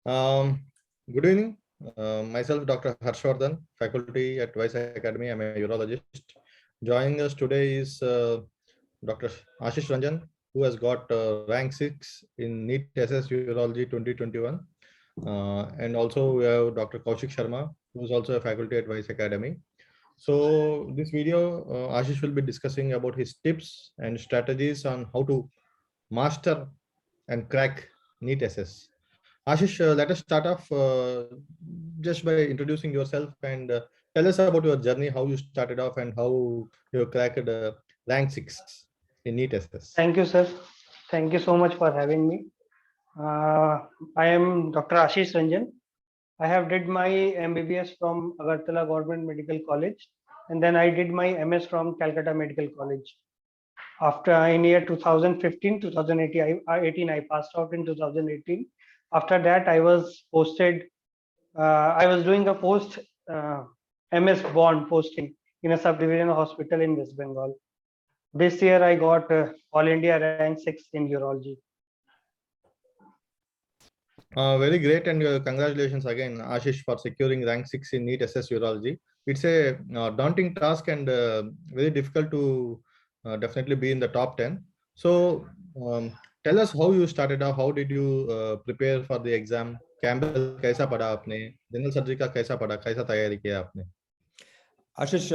Um, Good evening. Myself, Dr. Harshvardhan, faculty at Vice Academy. I'm a urologist. Joining us today is Dr. Ashish Ranjan, who has got rank 6 in NEET SS Urology 2021. And also we have Dr. Kaushik Sharma, who is also a faculty at Vice Academy. So this video, Ashish will be discussing about his tips and strategies on how to master and crack NEET SS. Ashish, let us start off just by introducing yourself and tell us about your journey, how you started off and how you cracked rank 6 in NEET SS. Thank you, sir. Thank you so much for having me. I am Dr. Ashish Ranjan. I have did my MBBS from Agartala Government Medical College, and then I did my MS from Calcutta Medical College. After in year 2015, 2018, I passed out in 2018. After that, I was posted. I was doing a post MS bond posting in a subdivision hospital in West Bengal. This year, I got All India rank 6 in urology. Very great, and congratulations again, Ashish, for securing rank 6 in NEET SS Urology. It's a daunting task and very difficult to definitely be in the top 10. So, tell us how you started off. How did you prepare for the exam? Campbell कैसा पढ़ा आपने? General surgery का कैसा पढ़ा? कैसा तैयारी किया आपने? Ashish,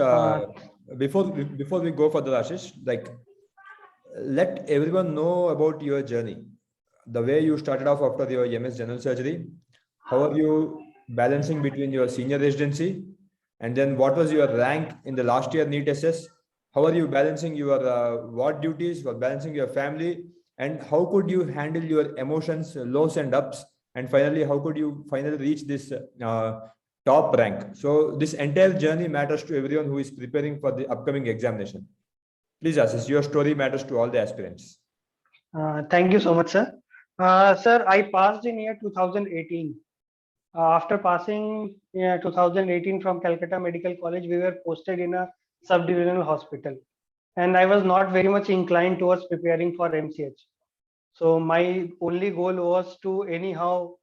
before we go further, Ashish, like let everyone know about your journey, the way you started off after your MS general surgery. How are you balancing between your senior residency, and then what was your rank in the last year NEET SS? How are you balancing your ward duties, or balancing your family, and how could you handle your emotions, lows and ups, and finally, how could you finally reach this top rank? So this entire journey matters to everyone who is preparing for the upcoming examination. Please, Ashish, your story matters to all the aspirants. Thank you so much, sir. Sir, I passed in year 2018. After passing 2018 from Calcutta Medical College, we were posted in a subdivisional hospital. And I was not very much inclined towards preparing for MCH. So my only goal was to anyhow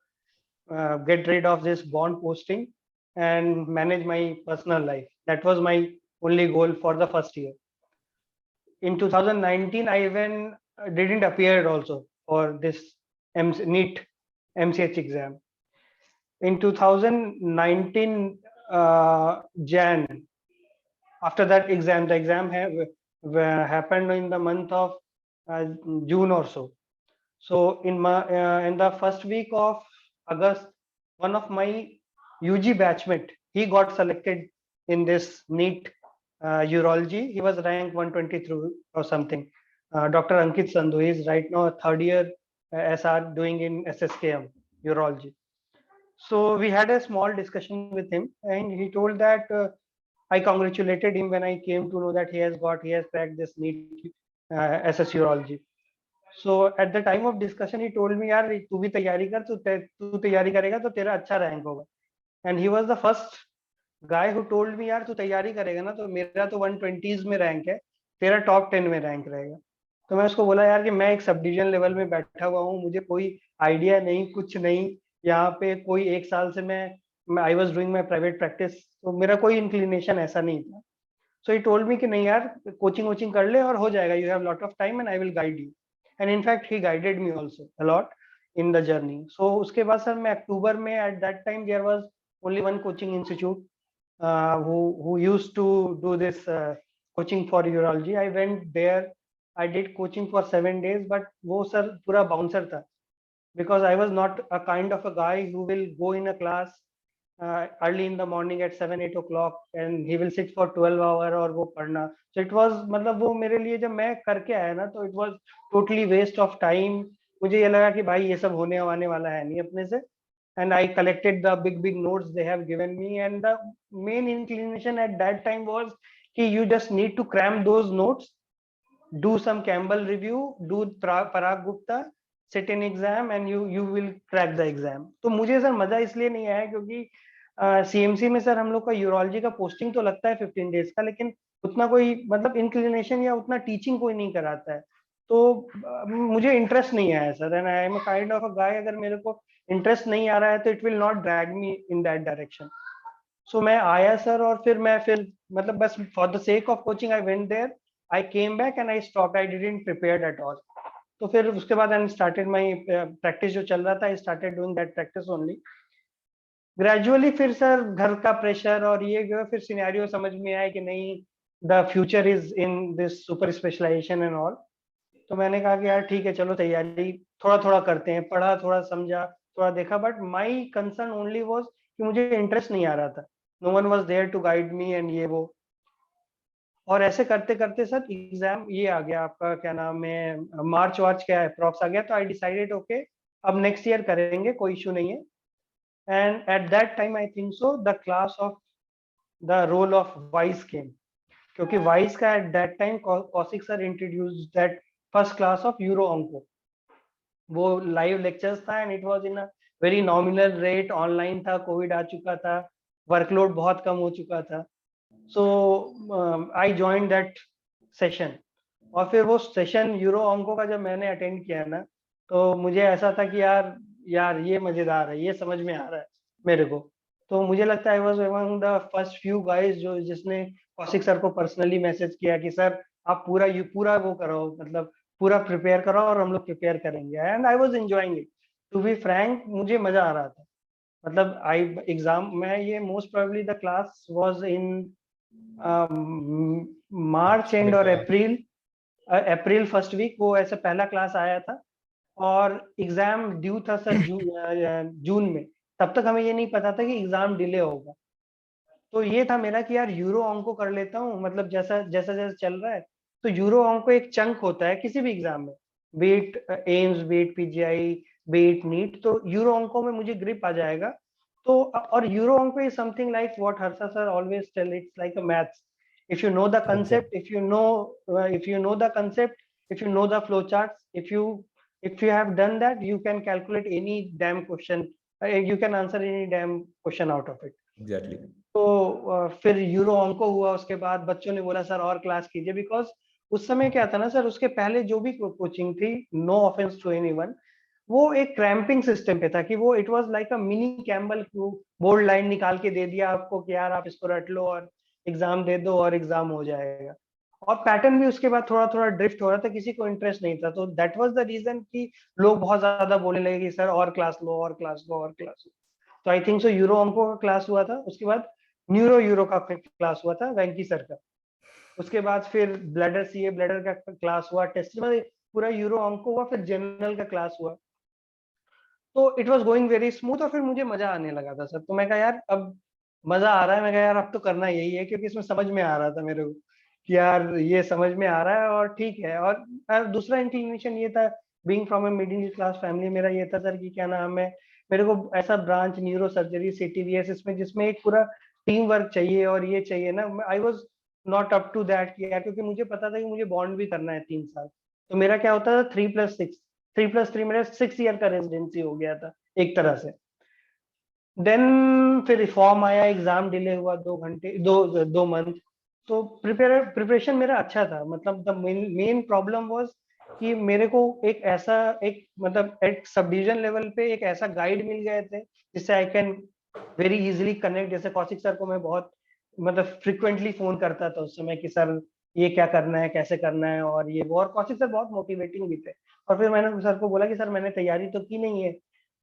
get rid of this bond posting and manage my personal life. That was my only goal for the first year. In 2019, I even didn't appear also for this NEET MCH exam. In 2019 Jan, after that exam, the exam happened in the month of June or so. So in the first week of August, one of my UG batchmate, he got selected in this NEET urology. He was ranked 123 or something. Dr. Ankit Sandhu, he is right now a third year SR doing in SSKM urology. So we had a small discussion with him, and he told that I congratulated him when I came to know that he has cracked this NEET SS urology. So at the time of discussion, he told me, "यार तू भी तैयारी कर, तू तैयारी करेगा तो तेरा अच्छा रैंक होगा." And he was the first guy who told me, "यार तू तैयारी करेगा ना तो मेरा तो 120s में रैंक है, तेरा टॉप 10 में रैंक रहेगा." तो मैं उसको बोला, यार कि मैं एक सब डिवीजन लेवल में बैठा हुआ हूँ, मुझे कोई आइडिया नहीं, कुछ नहीं, यहाँ पे कोई एक साल से मैं I was doing my private practice, तो मेरा कोई इंक्लिनेशन ऐसा नहीं था. सो ही टोल्ड मी कि नहीं यार, कोचिंग वोचिंग कर ले और हो जाएगा, you have lot of time and I will guide you. And in fact he guided me also a lot in the journey. So उसके बाद सर मैं अक्टूबर में, at that time there was only one coaching institute who used to do this coaching for urology. I went there, I did coaching for 7 days, but वो sir पूरा bouncer था, because I was not a kind of a guy who will go in a class early in the morning at 7-8 o'clock and he will sit for 12 hour और वो पढ़ना. So it was, मतलब वो मेरे लिए जब मैं करके आया ना, तो it was totally waste of time. मुझे ये लगा कि भाई ये सब होने वाला है नहीं अपने से. And I collected the big notes they have given me, and the main inclination at that time was कि you just need to cram those notes, do some Campbell review, do Parag Gupta, sit in exam, and you will crack the exam. तो मुझे sir मजा इसलिए नहीं आया क्योंकि CMC में sir हम लोग का यूरोलॉजी का पोस्टिंग तो लगता है 15 डेज का, लेकिन उतना कोई मतलब इंक्लिनेशन या उतना टीचिंग कोई नहीं कराता है. तो मुझे इंटरेस्ट नहीं आया sir, and I am kind of a guy, अगर मेरे को इंटरेस्ट नहीं आ रहा है तो it will not drag me in that direction. So मैं आया सर, और फिर मतलब बस for the sake of coaching I went there, I came back and I stop, I didn't prepared at all. तो फिर उसके बाद आई स्टार्टेड माय प्रैक्टिस जो चल रहा था, I started doing that practice only. Gradually फिर सर घर का प्रेशर और ये जो है, फिर सिनेरियो समझ में आया कि नहीं, the future is in this super specialisation and all. तो मैंने कहा कि यार ठीक है, चलो तैयारी थोड़ा थोड़ा करते हैं. पढ़ा, थोड़ा समझा, थोड़ा देखा, but my concern only was कि मुझे इंटरेस्ट नहीं आ रहा था. No one was there to guide me and ये वो. और ऐसे करते करते सर एग्जाम ये आ गया आपका, क्या नाम है, मार्च वार्च क्या अप्रॉक्स आ गया. तो आई डिसाइडेड ओके, अब नेक्स्ट ईयर करेंगे, कोई इशू नहीं है. And at that time I think so the class of the role of vice came, क्योंकि वाइस का at that time Kaushik sir introduce that first class of uro onco. वो live lectures था and it was in a very nominal rate. Online था, covid आ चुका था, workload बहुत कम हो चुका था. सो आई जॉइन दैट सेशन. और फिर वो सेशन यूरो अंको का जब मैंने अटेंड किया ना, तो मुझे ऐसा था कि यार यार ये मजेदार है, ये समझ में आ रहा है मेरे को. तो मुझे लगता है I was among the first few guys जो जिसने कौशिक सर को पर्सनली मैसेज किया कि सर आप पूरा वो करो, मतलब पूरा प्रिपेयर करो और हम लोग प्रिपेयर करेंगे. And I was enjoying it, to be frank मुझे मजा आ रहा था. मतलब आई एग्जाम में ये most probably the class was in March and और अप्रैल, अप्रैल फर्स्ट वीक वो ऐसा पहला क्लास आया था. और एग्जाम ड्यू था सर जून में. तब तक हमें ये नहीं पता था कि एग्जाम डिले होगा. तो ये था मेरा कि यार यूरो अंको कर लेता हूँ, मतलब जैसा जैसा जैसा चल रहा है. तो यूरो अंको एक चंक होता है किसी भी एग्जाम में, beat AIIMS, beat PGI, beat NEET. तो यूरो अंको में मुझे ग्रिप आ जाएगा. तो और uro onco is something like what Harsha sir always tell, it's like a maths. if you know the concept, if you know the concept, if you know the flow charts, if you have done that, you can calculate any damn question, you can answer any damn question out of it. Exactly. तो फिर euro अंको हुआ. उसके बाद बच्चों ने बोला sir और क्लास कीजिए, बिकॉज उस समय क्या था ना सर, उसके पहले जो भी कोचिंग थी, नो ऑफेंस टू एनीवन, वो एक क्रैम्पिंग सिस्टम पे था कि वो it was like a mini Campbell, bold line निकाल के दे दिया आपको कि यार आप इसको रट लो और एग्जाम दे दो और एग्जाम हो जाएगा. और पैटर्न भी उसके बाद थोड़ा थोड़ा ड्रिफ्ट हो रहा था, किसी को इंटरेस्ट नहीं था. तो दैट वाज द रीजन कि लोग बहुत ज्यादा बोलने लगे कि सर और क्लास लो, और क्लास लो, और क्लास लो. तो आई थिंक सो यूरो अंको का क्लास हुआ था. उसके बाद यूरो का क्लास हुआ था वेंकी सर का. उसके बाद फिर ब्लैडर सीए ब्लैडर का क्लास हुआ, टेस्ट में पूरा यूरो अंको हुआ, फिर जनरल का क्लास हुआ. तो it was going very smooth और फिर मुझे मजा आने लगा था सर. तो मैं कहा यार अब मजा आ रहा है, मैं कहा यार अब तो करना यही है, क्योंकि इसमें समझ में आ रहा था मेरे को कि यार ये समझ में आ रहा है और ठीक है. और दूसरा इंक्लिनेशन ये था, being from a middle class family, मेरा ये था सर कि क्या नाम है, मेरे को ऐसा ब्रांच न्यूरो सर्जरी सीटीवीएस इसमें जिसमें एक पूरा टीम वर्क चाहिए और ये चाहिए ना, I was not up to that किया, क्योंकि मुझे पता था कि मुझे बॉन्ड भी करना है 3 साल. तो मेरा क्या होता था 3+6, 3+3 मेरा 6 ईयर का रेजिडेंसी हो गया था एक तरह से. देन फिर रिफॉर्म आया, एग्जाम डिले हुआ 2 घंटे, 2 मंथ. तो प्रिपरेशन मेरा अच्छा था. मतलब द मेन प्रॉब्लम वाज कि मेरे को एक ऐसा एक मतलब एक सब डिवीजन लेवल पे एक ऐसा गाइड मिल गए थे जिससे I can very easily connect. जैसे कौशिक सर को मैं बहुत मतलब फ्रिक्वेंटली फोन करता था उस समय कि सर ये क्या करना है, कैसे करना है, और ये वो. और कौशिक सर बहुत मोटिवेटिंग भी थे. और फिर मैंने सर को बोला कि सर मैंने तैयारी तो की नहीं है,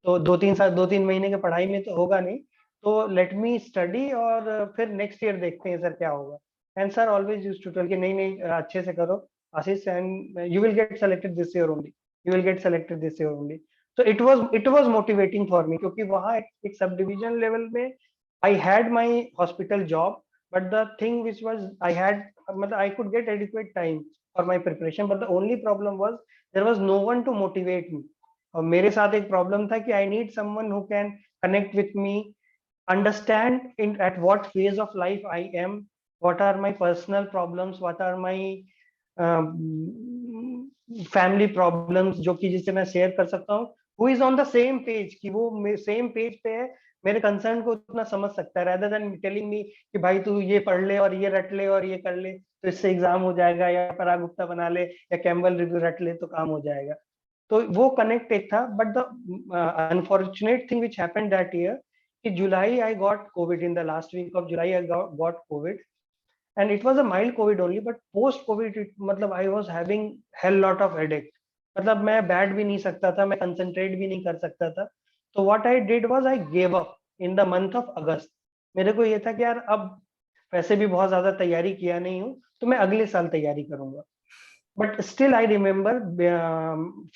तो 2-3 महीने की पढ़ाई में तो होगा नहीं, तो लेट मी स्टडी और फिर नेक्स्ट ईयर देखते हैं सर क्या होगा. And sir always used to tell कि नहीं नहीं अच्छे से करो Ashish, and you will get selected this year only, you will get selected this year only. तो it was motivating for me, क्योंकि वहाँ एक सब डिवीजन लेवल में I had my hospital job, but the thing which was I had, मतलब I could get adequate time for my preparation, but the only problem was there was no one to motivate me. और मेरे साथ एक problem था कि I need someone who can connect with me, understand in at what phase of life I am, what are my personal problems, what are my family problems, जो कि जिससे मैं शेयर कर सकता हूँ, who is on the same page, कि वो same page पे है मेरे कंसर्न को उतना समझ सकता है, rather than telling me कि भाई तू ये पढ़ ले और ये रट ले और ये कर ले तो इससे एग्जाम हो जाएगा, या पराग गुप्ता बना ले या कैम्बल रिव्यू रट ले तो काम हो जाएगा। तो वो कनेक्ट एक था, but the unfortunate thing which happened that year कि July I got covid, in the last week of July I got covid, and it was a mild covid only, but post covid मतलब I was having hell lot of headache, मतलब मैं बैठ भी नहीं सकता था, मैं कंसंट्रेट भी नहीं कर सकता था। तो what I did was I gave up in the month of August। मेरे को ये था कि यार अब वैसे भी बहुत ज्यादा तैयारी किया नहीं हूँ, तो मैं अगले साल तैयारी करूंगा। But still I remember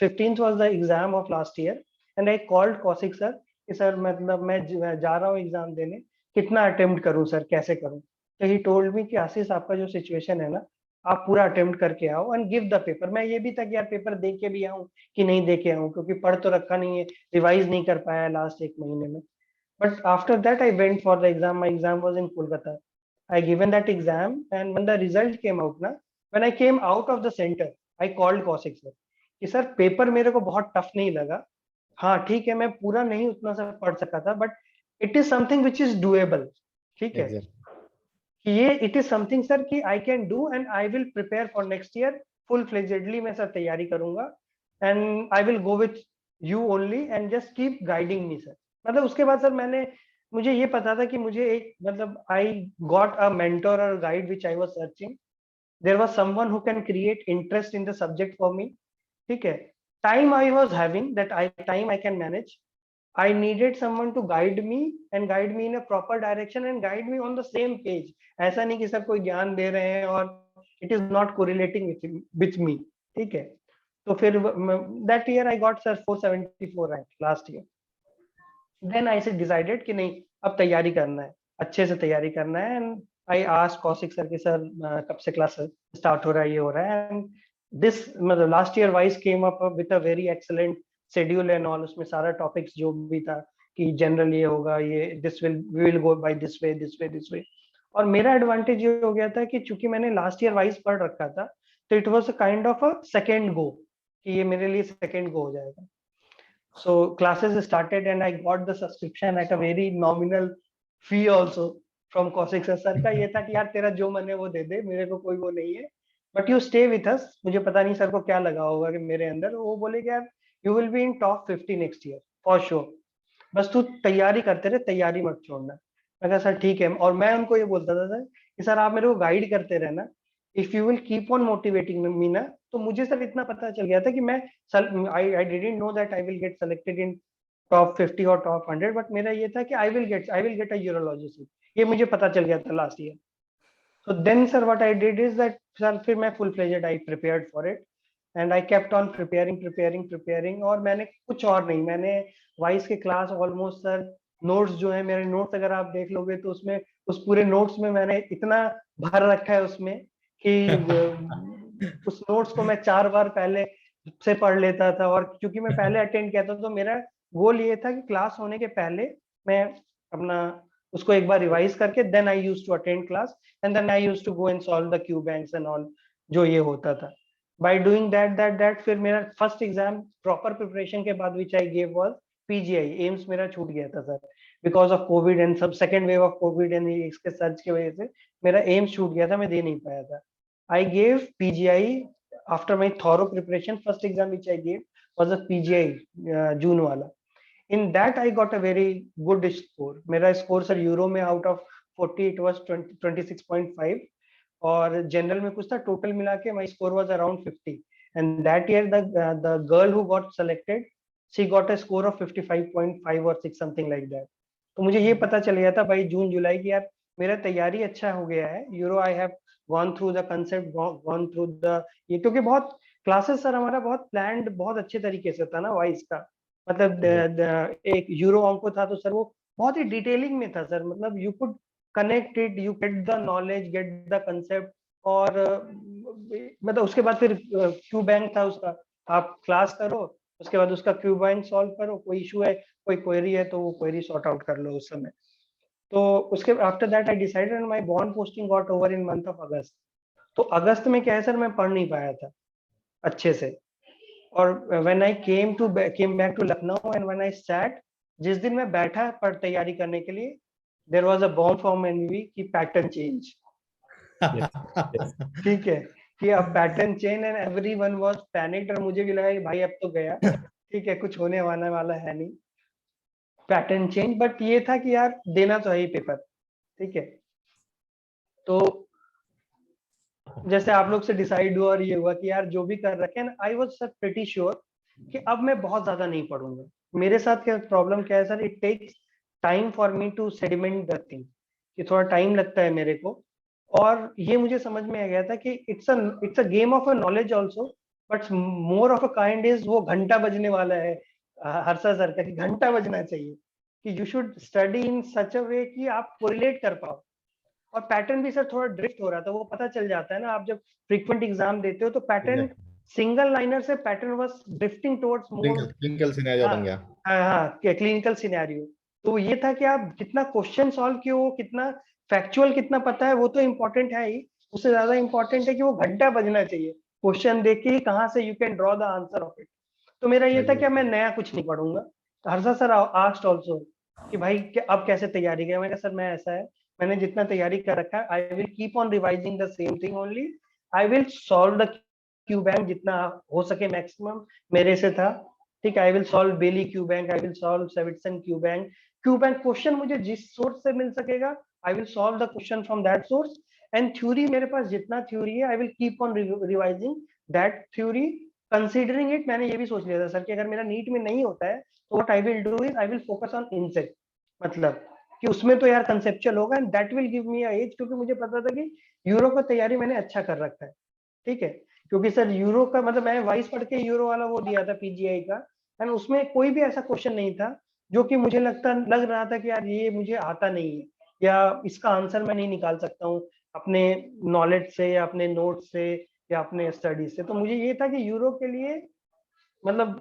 15th was the exam of last year and I called Kaushik sir कि सर मतलब मैं जा रहा हूँ एग्जाम देने, कितना अटेम्प्ट करूँ सर, कैसे करूँ? तो ही टोल्ड मी कि आशीष आपका जो सिचुएशन है ना, आप पूरा अटेम्प्ट करके आओ एंड गिव द पेपर। मैं ये भी था कि यार पेपर दे के भी आऊँ कि नहीं दे के आऊँ, क्योंकि पढ़ तो रखा नहीं है, रिवाइज नहीं कर पाया लास्ट एक महीने में। But after that I went for the exam, my exam was in Kolkata. I given that exam and when the result came out ना, when I came out of the center, I called Kaushik sir कि sir paper मेरे को बहुत tough नहीं लगा, हाँ ठीक है मैं पूरा नहीं उतना सा पढ़ सका था, but it is something which is doable. ठीक है कि ये इट इज समथिंग सर कि I can do and I will prepare for next year full फ्लेजेडली, मैं सर तैयारी करूंगा and I will go with you only and just keep guiding me sir. मतलब उसके बाद सर मैंने, मुझे ये पता था कि मुझे एक मतलब आई गॉट अ मेंटर और guide which I was searching, there was someone who can create interest in the subject for me. ठीक है, time I was having that I time I can manage, I needed someone to guide me and guide me in a proper direction and guide me on the same page। ऐसा नहीं कि सब कोई ज्ञान दे रहे हैं और it is not correlating with me। ठीक है, तो फिर that year I got sir 474 rank last year। Then I decided कि नहीं अब तैयारी करना है, अच्छे से तैयारी करना है and I asked Kaushik sir कि सर कब से क्लास स्टार्ट हो रहा है, ये हो रहा है एंड दिस मतलब last year wise came up with a very excellent schedule and all. उसमें सारा टॉपिक्स जो भी था कि जनरल ये होगा, ये this will we will go by this way this way this way. और मेरा एडवांटेज ये हो गया था कि चूंकि मैंने लास्ट ईयर वाइज पढ़ रखा था, तो it was a kind of a second go, कि ये मेरे लिए सेकेंड गो हो जाएगा। So classes started and I got the subscription at a very nominal fee also from Kaushik sir। Sir का ये था कि यार तेरा जो मन है वो दे दे, मेरे को कोई वो नहीं है, but you stay with us. मुझे पता नहीं सर को क्या लगा होगा कि मेरे अंदर, वो बोले कि यार you will be in top 50 next year for sure, बस तू तैयारी करते रहे, तैयारी मत छोड़ना। मैं कहा सर ठीक है, और मैं उनको ये बोलता था सर कि सर आप मेरे को गाइड करते रहना, if you will keep on motivating me ना। तो मुझे सर इतना पता चल गया था कि मैं I didn't know that I will get selected in top 50 और टॉप 100, बट मेरा ये था कि I will get a urology seat, ये मुझे पता चल गया था last year. So then sir what I did is that sir फिर मैं full fledged I prepared for it and I kept on preparing और मैंने कुछ और नहीं, मैंने वाइस के क्लास ऑलमोस्ट सर नोट्स जो है मेरे नोट्स अगर आप देख लोगे तो उसमें उस पूरे नोट्स में मैंने इतना भर रखा है उसमें कि उस नोट्स को मैं 4 बार पहले से पढ़ लेता था। और क्योंकि मैं पहले अटेंड किया था तो मेरा गोल ये था कि क्लास होने के पहले मैं अपना उसको एक बार रिवाइज करके then I used to attend class and then I used to go and solve the Q banks and all जो ये होता था। By doing that फिर मेरा फर्स्ट एग्जाम प्रॉपर प्रिपरेशन के बाद which I gave was PGI। AIIMS मेरा छूट गया था sir because of covid and सब second wave of covid and इसके सर्च की वजह से मेरा एम्स छूट गया था, मैं दे नहीं पाया था। I gave PGI after my thorough preparation। first exam which I gave was a PGI जून वाला। In that I got a very good score। मेरा स्कोर सर यूरो में आउट ऑफ 40 it was 26.5 और जनरल में कुछ था, total मिला के my score was around 50 and that year the girl who got selected she got a score of 55.5 or 6 something like that। तो मुझे ये पता चल गया था भाई जून जुलाई की यार मेरा तैयारी अच्छा हो गया है, euro I have gone through the concept gone through the ये, क्योंकि बहुत क्लासेस सर हमारा बहुत प्लान्ड बहुत अच्छे तरीके से था ना वाइस का। मतलब एक यूरो अंको था तो सर वो बहुत ही डिटेलिंग में था सर, मतलब you could connect it, you get the knowledge get the concept. और मतलब उसके बाद फिर क्यू बैंक था उसका, आप क्लास करो उसके बाद उसका क्यू बैंक सॉल्व करो, कोई इशू है कोई क्वेरी है तो वो क्वेरी सॉर्ट आउट कर लो उस समय। तो उसके after that I decided my bond posting got over in month of अगस्त। तो अगस्त में क्या है सर मैं पढ़ नहीं पाया था अच्छे से, और when I came back to Lucknow and when I sat जिस दिन मैं बैठा पर तैयारी करने के लिए, there was a bomb from N V pattern change. ठीक है, कि अब pattern change and everyone was panicked, और मुझे भी लगा कि भाई अब तो गया, ठीक है, कुछ होने वाला है नहीं, पैटर्न चेंज। बट ये था कि यार देना तो है ही पेपर, ठीक है। तो जैसे आप लोग से डिसाइड हुआ और ये हुआ कि यार जो भी कर रखे हैं, I was sir pretty sure कि अब मैं बहुत ज्यादा नहीं पढ़ूंगा। मेरे साथ क्या प्रॉब्लम क्या है sir, it takes time for me to sediment the thing, कि थोड़ा टाइम लगता है मेरे को। और ये मुझे समझ में आ गया था कि it's a game of a knowledge also, but more of a kind is वो घंटा बजने वाला है हर्षा सर का, कि घंटा बजना चाहिए, कि यू शुड स्टडी इन सच अ वे कि आप कोरिलेट कर पाओ। और पैटर्न भी सर थोड़ा ड्रिफ्ट हो रहा था, वो पता चल जाता है ना, आप जब फ्रीक्वेंट एग्जाम देते हो तो पैटर्न सिंगल लाइनर से pattern was drifting towards more. Clinical scenario बन गया। हाँ, क्लिनिकल सिनेरियो। तो ये था कि आप कितना क्वेश्चन सॉल्व किए हो, कितना फैक्चुअल कितना पता है, वो तो इम्पोर्टेंट है ही, उससे ज्यादा इम्पोर्टेंट है कि वो घंटा बजना चाहिए क्वेश्चन देख के कहाँ से you can draw the answer of it. तो मेरा ये था कि मैं नया कुछ नहीं पढ़ूंगा। तो हर्षा सर आस्क्ड ऑल्सो कि भाई अब कैसे तैयारी करें। मैंने कहा सर मैं ऐसा है, मैंने जितना तैयारी कर रखा है, I will keep on revising the same thing only, I will solve the Q bank जितना हो सके मैक्सिमम मेरे से था, ठीक है। I will solve Bailey Q bank, I will solve Sabiston Q bank. Q bank question मुझे जिस सोर्स से मिल सकेगा, I will solve the question from that source. And theory मेरे पास जितना थ्योरी है, I will keep on revising that theory. Considering it, मैंने ये भी सोच लिया था सर कि अगर मेरा नीट में नहीं होता है तो what I will do is I will focus on INICET, मतलब कि उसमें तो यार कंसेप्चुअल होगा and that will give me a edge, क्योंकि मुझे पता था कि यूरो का तैयारी मैंने अच्छा कर रखा है, ठीक है। क्योंकि सर यूरो का मतलब मैं वाइस पढ़ के यूरो वाला वो दिया था पीजीआई का, एंड उसमें कोई भी ऐसा क्वेश्चन नहीं था जो कि मुझे लग रहा था कि यार ये मुझे आता नहीं है या इसका आंसर मैं नहीं निकाल सकता हूँ अपने नॉलेज से या अपने नोट से या अपने स्टडी से। तो मुझे ये था कि यूरो के लिए मतलब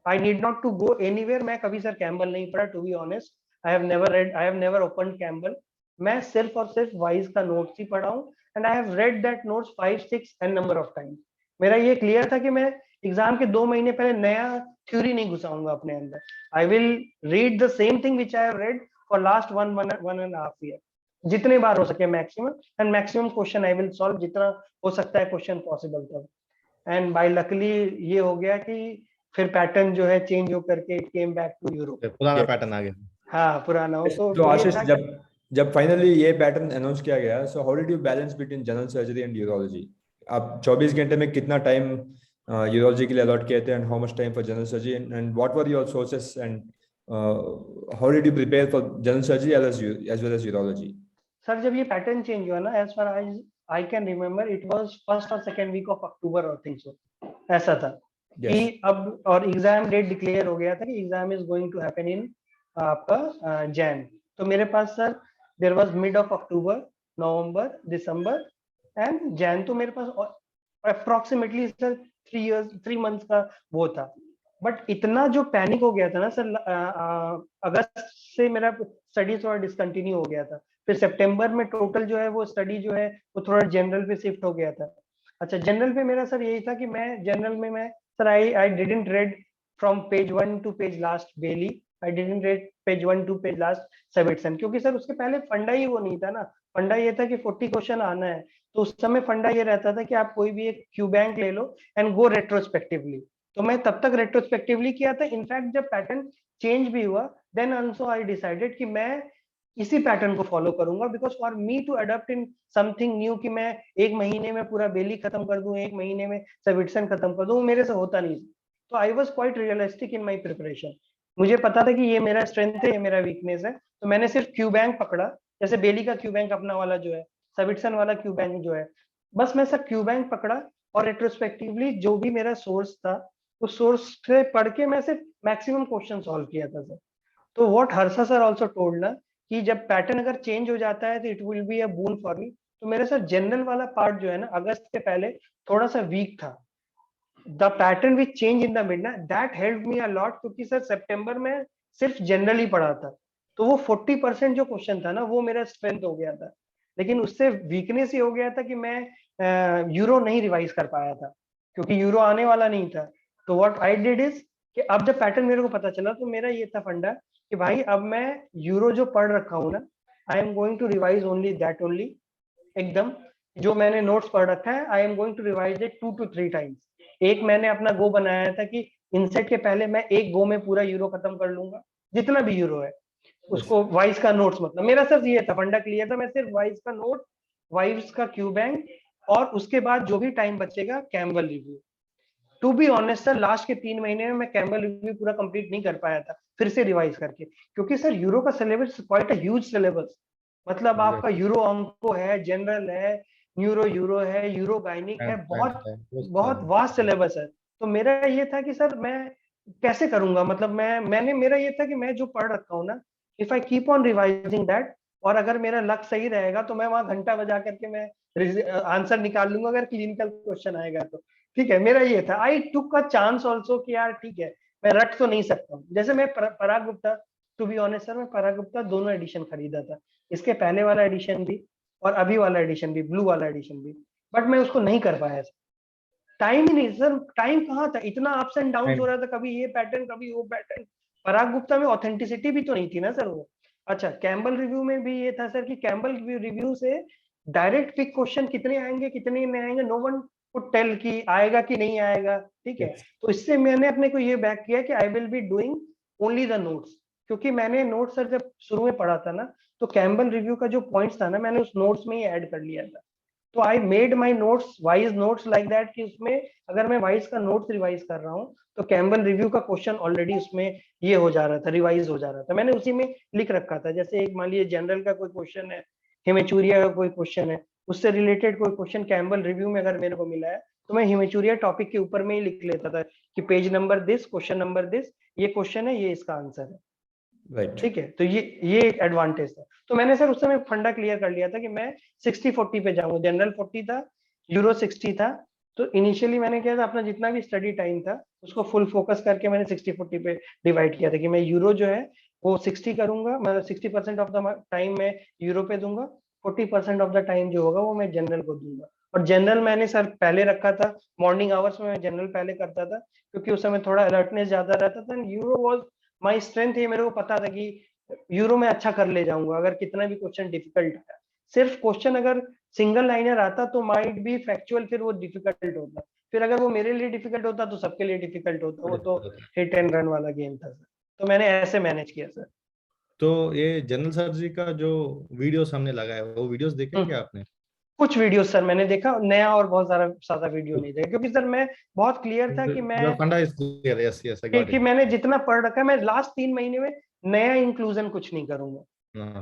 I need not to go anywhere. मैं कभी सर कैम्बल नहीं पढ़ा, to be honest. I have never open Campbell. मैं सिर्फ और सिर्फ वाइज का नोट्स ही पढ़ा हूँ, and I have read that notes 5 6 n number of time. मेरा ये क्लियर था कि मैं एग्जाम के 2 महीने पहले नया थ्योरी नहीं घुसाऊंगा अपने अंदर। I will read the same thing which I have red for last one and half year, जितने बार हो सके maximum, and maximum question I will solve जितना हो सकता है क्वेश्चन पॉसिबल था। एंड बाय लकली ये हो गया कि फिर पैटर्न जो है चेंज हो करके it came back to Europe. पुराना पैटर्न आ गया। हाँ पुराना हो तो ये आशीष, था जब फाइनली ये पैटर्न अनाउंस किया गया, so how did you balance between general surgery and urology? आप 24 घंटे में कितना टाइम यूरोलॉजी के लिए अलॉट किए थे, and how much time for general surgery, and what were your sources, and how did you prepare for general surgery as well as urology? Sir जब ये पैटर्न चेंज हुआ ना, as far as I can remember, it was first और second week of October और think सो, ऐसा था कि अब और एग्जाम डेट डिक्लेयर हो गया था कि exam is going to happen in आपका जैन। तो मेरे पास sir there was mid of October, November, December and Jan. तो मेरे पास अप्रोक्सीमेटली सर 3 मंथ्स का वो था। बट इतना जो पैनिक हो गया था ना सर, अगस्त से मेरा स्टडी थोड़ा डिसकंटिन्यू हो गया था। फिर सितंबर में टोटल जो है वो स्टडी जो है वो थोड़ा जनरल पे शिफ्ट हो गया था। अच्छा, जनरल पे मेरा सर यही था कि मैं जनरल में मैं sir I didn't read from page 1 to page last Bailey, I didn't read page 1 to page last Sabiston, क्योंकि सर उसके पहले फंडा ही वो नहीं था ना। फंडा ये था कि 40 क्वेश्चन आना है, तो उस समय फंडा ये रहता था कि आप कोई भी एक क्यू बैंक ले लो एंड गो रेट्रोस्पेक्टिवली। तो मैं तब तक रेट्रोस्पेक्टिवली किया था। इनफैक्ट जब पैटर्न चेंज भी हुआ, देन ऑल्सो आई डिसाइडेड कि मैं इसी पैटर्न को फॉलो करूंगा, because for me to adopt in something new कि मैं 1 महीने में पूरा बेली खत्म कर दूं, 1 महीने में सेविटसन खत्म कर दूं, मेरे से होता नहीं। तो I was quite realistic in my preparation. मुझे पता था कि ये मेरा स्ट्रेंथ है, ये मेरा वीकनेस है। तो मैंने सिर्फ क्यू बैंक पकड़ा, जैसे बेली का क्यू बैंक अपना वाला जो है, सेविटसन वाला क्यू बैंक जो है, बस मैं सब क्यू बैंक पकड़ा और रेट्रोस्पेक्टिवली जो भी मेरा सोर्स था उस सोर्स से पढ़ के मैं सिर्फ मैक्सिमम क्वेश्चन सॉल्व किया था सर। तो what Harsha sir also told ना कि जब पैटर्न अगर चेंज हो जाता है तो it will be a boon for me. तो मेरा सर जनरल वाला पार्ट जो है ना अगस्त के पहले थोड़ा सा वीक था। The pattern which change in the mid ना, that help me a lot, क्योंकि सर सितंबर में सिर्फ जनरल ही पढ़ा था। तो वो 40% जो क्वेश्चन था ना वो मेरा स्ट्रेंथ हो गया था। लेकिन उससे वीकनेस ही हो गया था कि मैं यूरो नहीं रिवाइज कर पाया था, क्योंकि यूरो आने वाला नहीं था। तो व्हाट आई डिड इज कि अब जब पैटर्न मेरे को पता चला तो मेरा ये था फंडा कि भाई अब मैं यूरो जो पढ़ रखा हूँ ना, I am going to revise only that only, एकदम जो मैंने नोट्स पढ़ रखा है I am going to revise it 2 to 3 times. एक मैंने अपना गो बनाया था कि इनसेट के पहले मैं एक गो में पूरा यूरो खत्म कर लूंगा, जितना भी यूरो है उसको वाइज का नोट्स, मतलब मेरा सिर्फ ये था, फंडा क्लियर था, मैं सिर्फ वाइज का नोट, वाइज का क्यू बैंक, और उसके बाद जो भी टाइम बचेगा Campbell review. To be honest sir, last के 3 महीने में मैं कैम्बल रिव्यू पूरा कंप्लीट नहीं कर पाया था फिर से रिवाइज करके, क्योंकि सर यूरो का syllabus quite a huge syllabus, मतलब आपका यूरो ऑंको है, जनरल है, न्यूरो यूरो है, यूरो गाइनिक है, बहुत बहुत वास्ट सिलेबस है। तो मेरा ये था कि सर मैं कैसे करूंगा, मतलब मैंने मेरा ये था कि मैं जो पढ़ रखा हूँ ना, if I keep on revising that, और अगर मेरा लक सही रहेगा तो मैं वहां घंटा बजा करके मैं आंसर निकाल लूंगा अगर क्लिनिकल क्वेश्चन आएगा तो। ठीक है, मेरा ये था, आई टुक अ चांस ऑल्सो कि यार ठीक है मैं रट तो नहीं सकता हूँ। जैसे मैं Parag Gupta, to be honest sir, मैं पराग गुप्ता दोनों एडिशन खरीदा था, इसके पहले वाला एडिशन भी और अभी वाला एडिशन भी, ब्लू वाला एडिशन भी, बट मैं उसको नहीं कर पाया। टाइम ही नहीं सर, टाइम कहाँ था, इतना अप्स एंड डाउन हो रहा था, कभी ये पैटर्न कभी वो पैटर्न। पराग गुप्ता में ऑथेंटिसिटी भी तो नहीं थी ना सर वो। अच्छा, कैम्बल रिव्यू में भी ये था सर कि कैम्बल रिव्यू से डायरेक्ट पिक क्वेश्चन कितने आएंगे कितने नहीं आएंगे, नो वन कुड टेल कि आएगा कि नहीं आएगा। ठीक है, तो इससे मैंने अपने को ये बैक किया कि I will be doing only the notes, क्योंकि मैंने नोट्स सर जब शुरू में पढ़ा था ना, तो कैम्बल रिव्यू का जो पॉइंट्स था ना, मैंने उस नोट्स में ही ऐड कर लिया था। तो I made my notes wise notes like that कि उसमें अगर मैं वाइज का नोट्स रिवाइज कर रहा हूँ तो कैम्बल रिव्यू का क्वेश्चन ऑलरेडी उसमें ये हो जा रहा था, रिवाइज हो जा रहा था, मैंने उसी में लिख रखा था। जैसे एक मान लीजिए जनरल का कोई क्वेश्चन है, हेमेचूरिया का कोई क्वेश्चन है, उससे रिलेटेड कोई क्वेश्चन कैम्बल रिव्यू में अगर मेरे को मिला है तो मैं हेमेचूरिया टॉपिक के ऊपर में ही लिख लेता था कि page number this, question number this, ये क्वेश्चन है, ये इसका आंसर है। Right. ठीक है, तो ये एक एडवांटेज था। तो मैंने सर उस समय फंडा क्लियर कर लिया था कि मैं 60-40 पे जाऊंगा, जनरल 40 था, यूरो 60 था। तो इनिशियली मैंने किया था अपना जितना भी स्टडी टाइम था उसको फुल फोकस करके मैंने 60-40 पे डिवाइड किया था कि मैं यूरो जो है वो 60 करूंगा, मतलब 60% ऑफ द टाइम मैं यूरो पे दूंगा, 40% ऑफ द टाइम जो होगा वो मैं जनरल को दूंगा। और जनरल मैंने सर पहले रखा था, मॉर्निंग आवर्स में मैं जनरल पहले करता था क्योंकि उस समय थोड़ा अलर्टनेस ज्यादा रहता था। यूरो वॉज माई स्ट्रेंथ, ये मेरे को पता था कि यूरो में अच्छा कर ले जाऊंगा अगर कितना भी क्वेश्चन डिफिकल्ट है। सिर्फ क्वेश्चन अगर सिंगल लाइनर आता तो माइट बी फैक्चुअल, फिर वो डिफिकल्ट होता, फिर अगर वो मेरे लिए डिफिकल्ट होता तो सबके लिए डिफिकल्ट होता, वो तो हिट एंड रन वाला गेम था सर। तो मैंने ऐसे मैनेज किया सर। तो ये जनरल सर्जरी का जो वीडियो सामने लगा है वो वीडियोस देखे क्या आपने? कुछ वीडियो सर मैंने देखा, नया और बहुत ज्यादा वीडियो नहीं देखा, क्योंकि सर मैं बहुत क्लियर था कि मैं Your funda is clear. Yes, yes, I got कि it. मैंने जितना पढ़ रखा है मैं लास्ट 3 महीने में नया इंक्लूजन कुछ नहीं करूंगा।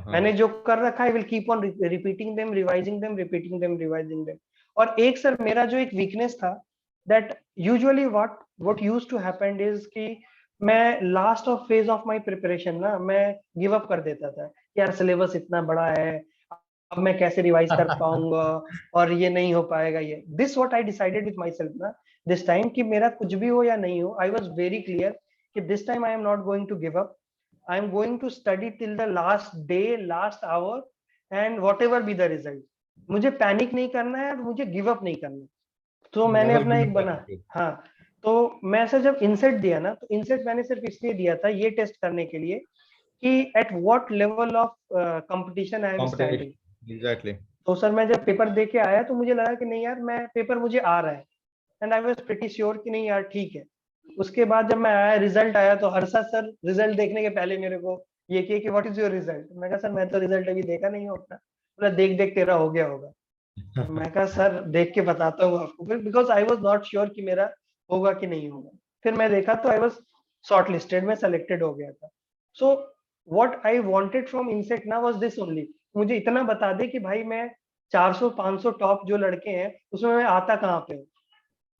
मैंने जो कर रखा है will keep on repeating them, revising them, repeating them, revising them. और एक सर मेरा जो एक वीकनेस था, that usually what used to happen is कि मैं last of phase of my preparation ना मैं गिव अप कर देता था, यार सिलेबस इतना बड़ा है, अब मैं कैसे रिवाइज कर पाऊंगा, और ये नहीं हो पाएगा। ये this what I decided with myself ना दिस टाइम, कि मेरा कुछ भी हो या नहीं हो, आई वॉज वेरी क्लियर कि this time I am not going to give up, I am going to study till the last day, last hour, and whatever be the result. मुझे पैनिक नहीं करना है और मुझे गिव अप नहीं करना। तो मैंने Never अपना give एक up बना, attitude. हाँ, तो मैं सर जब इंसेट दिया ना, तो इंसेट मैंने सिर्फ इसलिए दिया था ये टेस्ट करने के लिए कि at what level of competition I am Competition. Standing. Exactly. तो सर मैं जब पेपर दे के आया तो मुझे लगा कि नहीं यार, मैं पेपर मुझे आ रहा है, and I was pretty sure कि नहीं यार ठीक है। उसके बाद जब मैं आया, रिजल्ट आया, तो हर्षद सर रिजल्ट देखने के पहले मेरे को ये किया कि व्हाट इज योर रिजल्ट। मैं कहा सर मैं तो रिजल्ट अभी देखा नहीं हूँ अपना। बोला देख देख तेरा हो गया होगा। मैं कहा सर देख के बताता हूँ आपको, फिर because I was not sure कि मेरा होगा कि नहीं होगा। फिर मैं देखा तो आई वाज शॉर्ट लिस्टेड में सेलेक्टेड हो गया था। So what I wanted from INICET ना वाज दिस ओनली, मुझे इतना बता दे कि भाई मैं 400-500 टॉप जो लड़के हैं उसमें मैं आता कहाँ पे हूँ।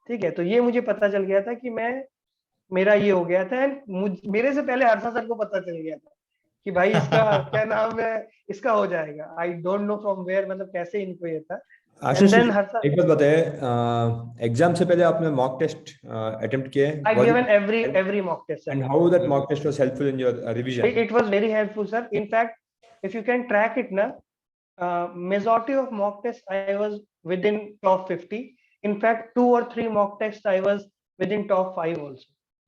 ठीक है, तो ये मुझे पता चल गया था कि मैं, मेरा ये हो गया था, एंड मेरे से पहले हर्षा सर को पता चल गया था कि भाई इसका क्या नाम है, इसका हो जाएगा। I don't know from where, मतलब कैसे इनको ये था। एंड आशीष, देन हर्षा, एक बात बताए, एग्जाम से पहले आपने मॉक टेस्ट अटेम्प्ट किए? I given every mock test and sir. How that mock test was helpful in your revision? It was very helpful sir, in fact if you can track it ना, majority of mock tests I was within top 50. In fact, 2 or 3 mock tests I was within top 5 also.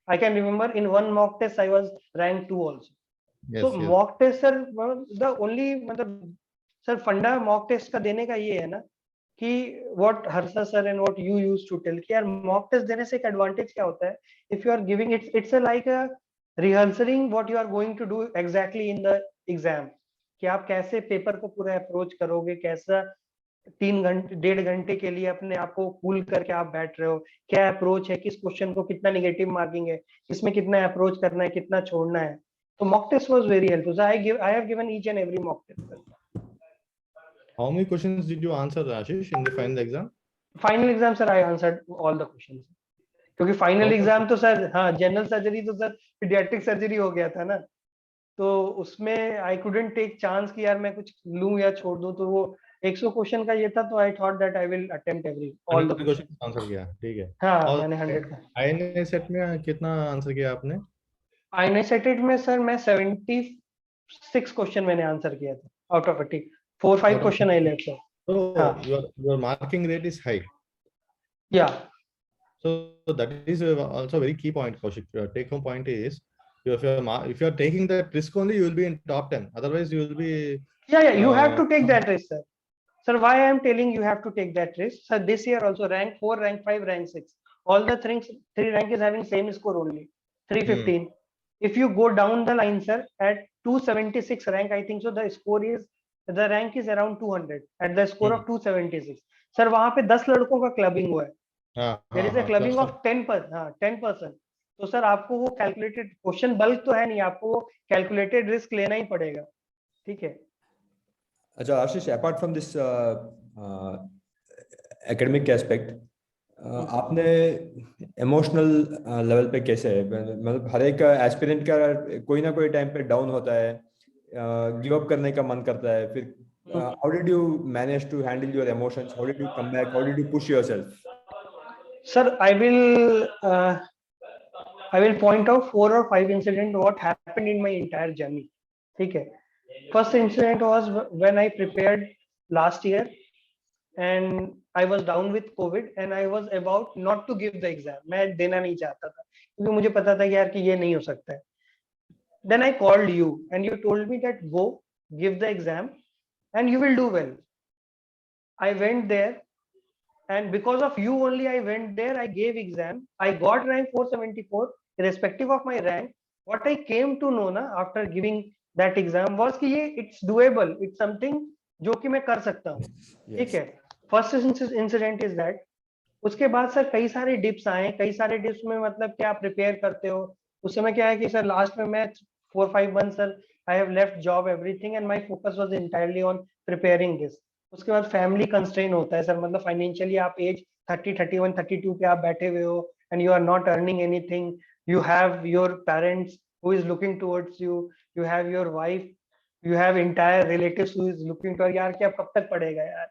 I can remember in one mock test I was ranked 2 also. Yes, So yes. mock test sir, the only मतलब sir फंडा mock test का देने का ये है ना कि what Harsha sir and what you used to tell कि यार मॉक टेस्ट देने से एक एडवांटेज क्या होता है, if you are giving it's a like a rehearsaling what you are going to do exactly in the exam, कि आप कैसे पेपर को पूरा अप्रोच करोगे, कैसा 3 घंटे 1.5 घंटे के लिए अपने आप को कूल करके आप बैठ रहे हो, क्या अप्रोच है, किस क्वेश्चन को कितना निगेटिव मार्किंग है, इसमें कितना अप्रोच करना है, कितना छोड़ना है. तो mock test was very helpful. I have given each and every mock test. How many questions did you answer, Ashish, in the final exam? Final exam sir I answered all the questions, क्योंकि final exam तो sir हाँ general surgery तो sir paediatric surgery हो गया था ना, तो उसमें आई कुडंट टेक चांस कि यार मैं कुछ लूं या छोड़ दूं, तो वो 100 क्वेश्चन का ये था, तो I thought that I will attempt every all the 100 question. Question answer किया, ठीक है. हाँ और मैंने 100 का. आईएनए सेट में कितना आंसर किया आपने? आईएनएसेटेड में सर मैं 76 क्वेश्चन मैंने आंसर किया था out of 80. 4-5 question I left sir. So हाँ. your marking rate is high. या So that is also a very key point, Kaushik. Your take home point is if you are taking that risk only, you will be in top 10. Otherwise, you will be. Yeah, you have to take that risk, sir. Sir, why I am telling you have to take that risk? Sir, this year also rank 4, rank 5, rank 6. All the three rank is having same score only, 315. If you go down the line, sir, at 276 rank, I think so the rank is around 200 at the score of 276. Sir, वहाँ पे 10 लड़कों का clubbing हुआ है. There is a clubbing of 10%. तो sir आपको वो calculated question bulk तो है नहीं, आपको वो कैलकुलेटेड रिस्क लेना ही पड़ेगा. ठीक है. अच्छा Ashish, apart from this academic aspect, आपने इमोशनल लेवल पे कैसे है, मतलब हर एक एस्पिरेंट का कोई ना कोई टाइम पे डाउन होता है, गिव अप करने का मन करता है, फिर how did you manage to handle your emotions, how did you come back, how did you push yourself? Sir I will point out 4 or 5 incidents what happened in my entire journey. ठीक है. First incident was when I prepared last year and I was down with COVID and I was about not to give the exam. मैं देना नहीं चाहता था क्योंकि मुझे पता था यार कि ये नहीं हो सकता है. Then I called you and you told me that go give the exam and you will do well. I went there and because of you only I went there, I gave exam, I got rank 474 irrespective of my rank. What I came to know ना after giving that exam was कि ये it's doable, it's something जो कि मैं कर सकता हूँ. ठीक है. First incident is that. उसके बाद सर कई सारे डिप्स आए, कई सारे डिप्स में मतलब क्या प्रिपेयर करते हो. उस समय क्या है कि सर लास्ट में मैं 4-5 month sir I have left job everything and my focus was entirely on preparing this. उसके बाद फैमिली कंस्ट्रेन होता है सर, मतलब फाइनेंशियली आप एज 30, 31, 32 पे आप बैठे हुए हो and you are not earning anything. You have your parents who is looking towards you, you have your wife, you have entire relatives who is looking to यार कि अब कब तक पढ़ेगा यार,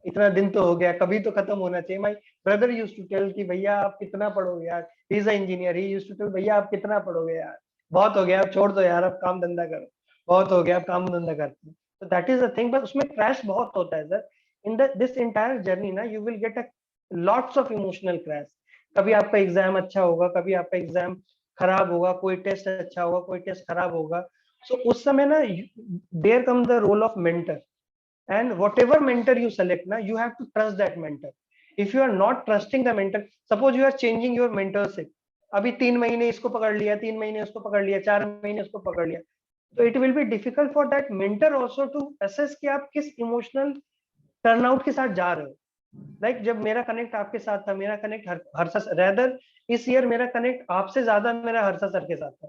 इतना दिन तो हो गया, कभी तो खत्म होना चाहिए. My brother used to tell कि भैया आप कितना पढ़ोगे यार, he is a engineer, he used to tell भैया आप कितना पढ़ोगे यार, बहुत हो गया अब छोड़ दो यार, अब काम धंधा करो, बहुत हो गया अब काम धंधा करते. तो that is the thing. But उसमें क्रैश बहुत होता है sir in this entire journey ना. You will get a lots of emotional crash. कभी आपका एग्जाम अच्छा होगा, कभी आपका एग्जाम खराब होगा, कोई टेस्ट अच्छा होगा, कोई टेस्ट खराब होगा. सो उस समय ना there come the role of mentor. And whatever mentor you select now, you have to trust that mentor. If you are not trusting the mentor, suppose you are changing your mentorship, अभी 3 महीने इसको पकड़ लिया, 3 महीने उसको पकड़ लिया, 4 महीने उसको पकड़ लिया, तो it will be difficult for that mentor also to assess कि आप किस emotional turnout के साथ जा रहे हो. Like जब मेरा कनेक्ट आपके साथ था, मेरा कनेक्ट हर्षा रेदर इस ईयर मेरा कनेक्ट आपसे ज्यादा मेरा हर्षा सर के साथ था.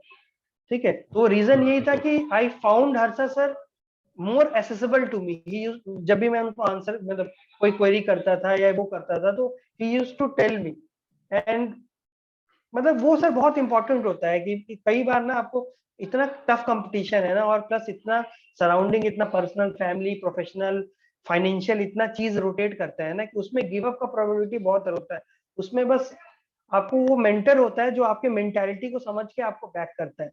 ठीक है. तो रीजन यही था कि I found Harsha sir more accessible to me. जब भी मैं उनको आंसर मतलब कोई क्वेरी करता था या वो करता था तो he used to tell me. and मतलब वो सर बहुत इंपॉर्टेंट होता है कि कई बार ना आपको इतना टफ कंपटीशन है ना, और प्लस इतना सराउंडिंग, इतना पर्सनल, फैमिली, प्रोफेशनल, फाइनेंशियल, इतना चीज रोटेट करता है ना कि उसमें गिव अप का प्रोबेबिलिटी बहुत होता है. उसमें बस आपको वो मेंटर होता है जो आपके मेंटालिटी को समझ के आपको बैक करता है.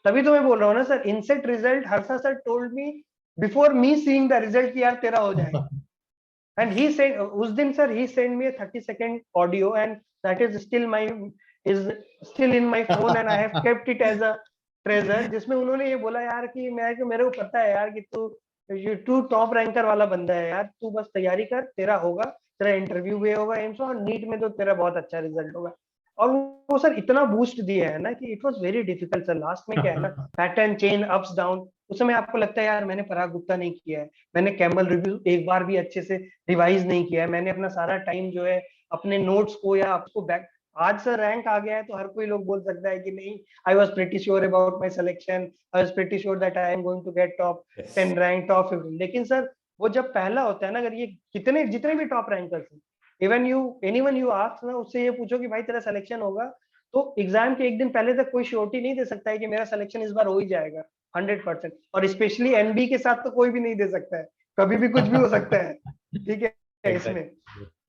तभी तो मैं बोल रहा हूँ ना sir, INICET result Harsha sir told me before me seeing the result कि यार तेरा हो जाएगा. एंड ही सेड उस दिन sir he send me 30 second audio and that is still my is still in my phone and I have kept it as a treasure, जिसमें उन्होंने ये बोला यार कि मेरे को पता है यार कि तू टॉप रैंकर वाला बंदा है यार, तू बस तैयारी कर, तेरा होगा, तेरा इंटरव्यू भी होगा एम्स में, और नीट में तो तेरा बहुत अच्छा रिजल्ट होगा। और वो सर इतना बूस्ट दिया है ना कि it was very difficult sir. Last में क्या है ना, पैटर्न चेंज, अप्स डाउन, उस समय आपको लगता है यार मैंने पराग गुप्ता नहीं किया है, मैंने कैम्बल रिव्यू एक बार भी अच्छे से रिवाइज नहीं किया है, मैंने अपना सारा टाइम जो है अपने नोट्स को या आपको बैक, आज सर रैंक आ गया है तो हर कोई लोग बोल सकता है कि नहीं, I was pretty sure about my selection, I was pretty sure that I am going to get top 10 rank, top 15। लेकिन सर वो जब पहला होता है ना, अगर ये कितने जितने भी टॉप रैंकर्स हैं, इवन एनीवन यू आस्क ना, उससे ये पूछो कि भाई तेरा सिलेक्शन होगा, तो एग्जाम के एक दिन पहले तक कोई श्योरिटी नहीं दे सकता है कि मेरा सिलेक्शन इस बार हो ही जाएगा 100%। और स्पेशली एनबी के साथ तो कोई भी नहीं दे सकता है, कभी भी कुछ भी हो सकता है, ठीक है इसमें,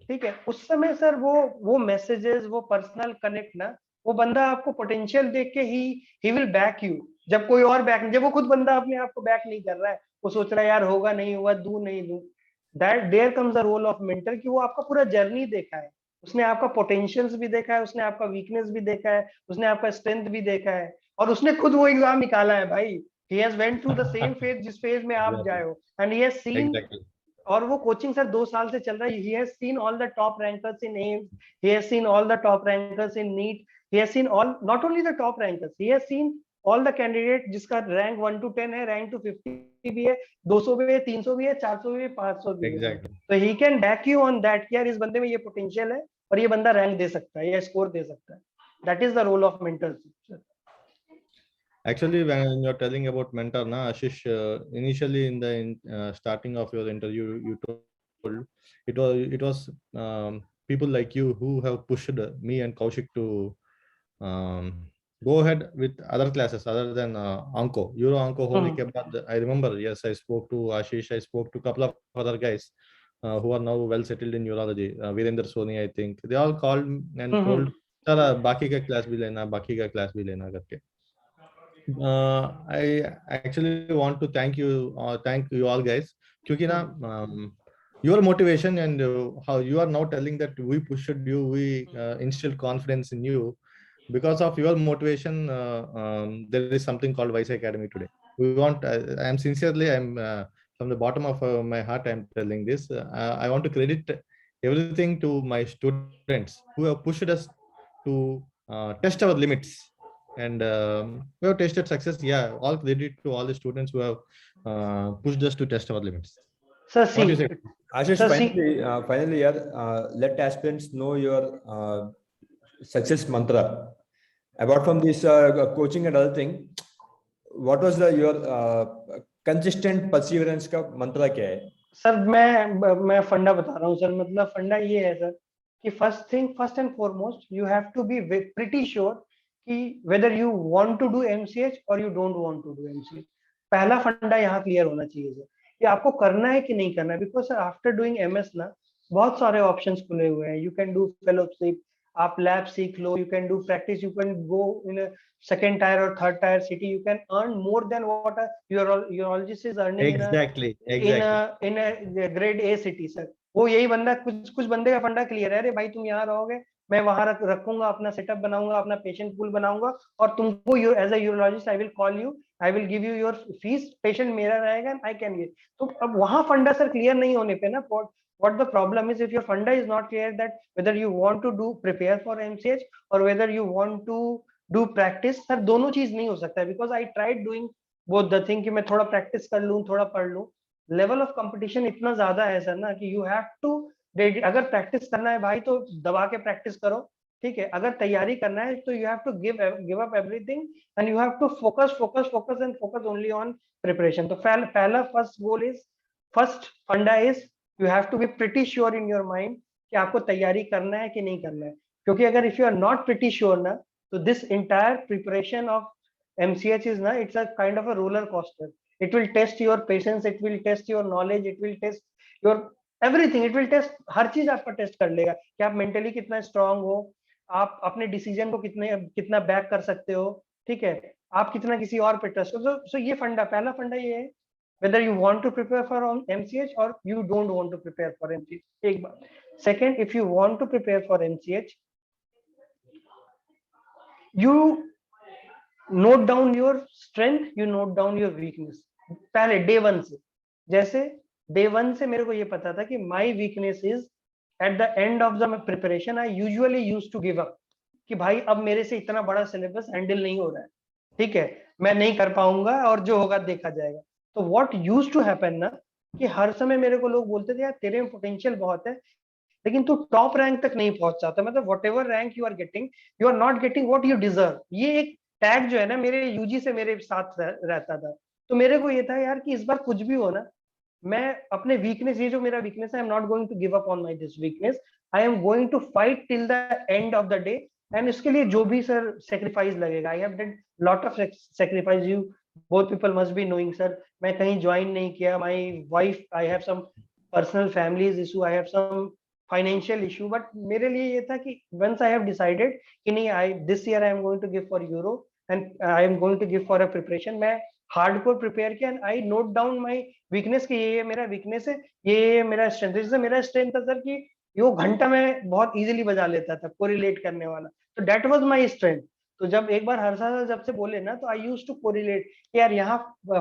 ठीक है। उस समय सर वो मैसेजेस, वो पर्सनल कनेक्ट ना, वो बंदा आपको पोटेंशियल देख के ही विल बैक यू, जब कोई और बैक, जब वो खुद बंदा अपने आप को बैक नहीं कर रहा है, वो सोच रहा है यार होगा नहीं होगा, दूं नहीं दूं, that there comes the role of mentor, कि वो आपका पूरा जर्नी देखा है, उसने आपका पोटेंशियल्स भी देखा है, उसने आपका वीकनेस भी देखा है, उसने आपका स्ट्रेंथ भी देखा है, और उसने खुद वो एग्जाम निकाला है भाई। He has went through the same phase जिस फेज में आप जाए हो, and he has seen, Exactly. और वो कोचिंग सर 2 साल से चल रहा है। he has seen all the top rankers in AIMS, he has seen all the top rankers in NEET, he has seen all, not only the top rankers, he has seen all the candidate जिसका rank 1 to 10 है, rank to 50 भी है, 200 भी है, 300 भी है, 400 भी है, 500 भी है। Exactly. तो he can back you on that कि यार इस बंदे में ये पोटेंशियल है और ये बंदा रैंक दे सकता है या स्कोर दे सकता है। That is the role of mentorship. Actually, when you're telling about mentor, na Ashish, initially in the starting of your interview, you told it was people like you who have pushed me and Kaushik to go ahead with other classes other than Anko. Euro Anko होने के बाद, I remember, yes, I spoke to Ashish, I spoke to a couple of other guys who are now well settled in urology. Virender Soni, I think, they all called and told, "Sir, बाकी का class भी लेना, बाकी का class भी लेना" करके. I actually want to thank you all guys, क्योंकि ना your motivation and how you are now telling that we pushed you, we instilled confidence in you. Because of your motivation, there is something called Vice Academy today. We want, I am sincerely, I'm from the bottom of my heart, I'm telling this. I want to credit everything to my students who have pushed us to test our limits, and we have tasted success. Yeah, all credit to all the students who have pushed us to test our limits. Sir, What do you see, say? Ashish, Sir, finally, let aspirants know your success mantra. Apart from this coaching and other thing, what was your consistent perseverance का mantra क्या है? Sir मैं फंडा बता रहा हूँ sir, मतलब फंडा ये है सर कि first and foremost you have to be pretty sure कि whether you want to do MCh और you don't want to do MCh. पहला फंडा यहाँ क्लियर होना चाहिए सर कि आपको करना है कि नहीं करना है। Because sir after doing MS ना बहुत सारे ऑप्शंस खुले हुए हैं। यू कैन डू फेलोशिप, आप लैब सीख लो, you can do practice, you can go in second tier or third tier city, you can earn more than what a urologist is earning Exactly. in a grade A city sir। वो यही बंदा, कुछ बंदे का फंडा clear है, अरे भाई तुम यहाँ रहोगे, मैं वहां रखूंगा, अपना सेटअप बनाऊंगा, अपना पेशेंट पूल बनाऊंगा, और तुमको as a urologist I will call you, I will give you your fees, patient मेरा रहेगा, आई कैन गिव। तो अब वहां फंडा सर क्लियर नहीं होने पे ना, what the problem is, if your funda is not clear that whether you want to do prepare for MCH or whether you want to do practice, sir दोनों चीज नहीं हो सकता है। Because I tried doing both the thing कि मैं थोड़ा practice कर लूं, थोड़ा पढ़ लूं। लेवल ऑफ कंपटीशन इतना ज्यादा है सर ना कि यू हैव टू, अगर प्रैक्टिस करना है भाई तो दबा के प्रैक्टिस करो, ठीक है। अगर तैयारी करना है तो you have to give up everything and you have to focus and focus only on preparation. तो पहला फर्स्ट गोल इज, फर्स्ट फंडा is you have to be pretty sure in your mind कि आपको तैयारी करना है कि नहीं करना है। क्योंकि अगर if you are not pretty sure ना, so this entire preparation of MCH is na, it's a kind of a roller coaster. It will test your patience, it will test your knowledge, it will test your everything, it will test, हर चीज आपका test कर लेगा कि आप mentally कितना strong हो, आप अपने डिसीजन को कितना बैक कर सकते हो, ठीक है, आप कितना किसी और पे ट्रस्ट हो। सो ये फंडा, पहला फंडा ये है, whether you want to prepare for MCH or you don't want to prepare for MCH, एक बात। Second, if you want to prepare for MCH, you note down your strength, you note down your weakness पहले day one से। जैसे day one से मेरे को ये पता था कि my weakness is at the end of the preparation I usually use to give up, कि भाई अब मेरे से इतना बड़ा सिलेबस हैंडल नहीं हो रहा है, ठीक है, मैं नहीं कर पाऊंगा और जो होगा देखा जाएगा। तो व्हाट यूज टू हैपन ना, कि हर समय मेरे को लोग बोलते थे यार तेरे में पोटेंशियल बहुत है, लेकिन तू टॉप रैंक तक नहीं पहुंच चाहता, मतलब whatever rank you are getting, you are not getting what you deserve. ये एक टैग जो है ना मेरे यूजी से मेरे साथ रहता था। तो मेरे को ये था यार कि इस बार कुछ भी हो ना, मैं अपने वीकनेस, ये जो मेरा वीकनेस है, I am not going to give up on my this weakness, I am going to fight till the end of the day. And इसके लिए जो भी सर सेक्रीफाइस लगेगा, I have did lot of sacrifice, you both people must be knowing sir. मैं कहीं join नहीं किया, my wife, I have some personal families issue, I have some financial issue, but मेरे लिए ये था कि वंस आई हैव डिसाइडेड कि नहीं, I this year I am going to give for euro and I am going to give for a preparation. मैं hardcore prepare किया and I note down my weakness की ये मेरा weakness है, ये मेरा स्ट्रेंथ है। जैसे मेरा स्ट्रेंथ था सर कि यो घंटा मैं बहुत इजीली बजा लेता था, कोरिलेट करने वाला, तो दैट वाज माय स्ट्रेंथ। तो जब एक बार हर साल जब से बोले ना, तो आई यूज टू कोरिलेट, यार यहाँ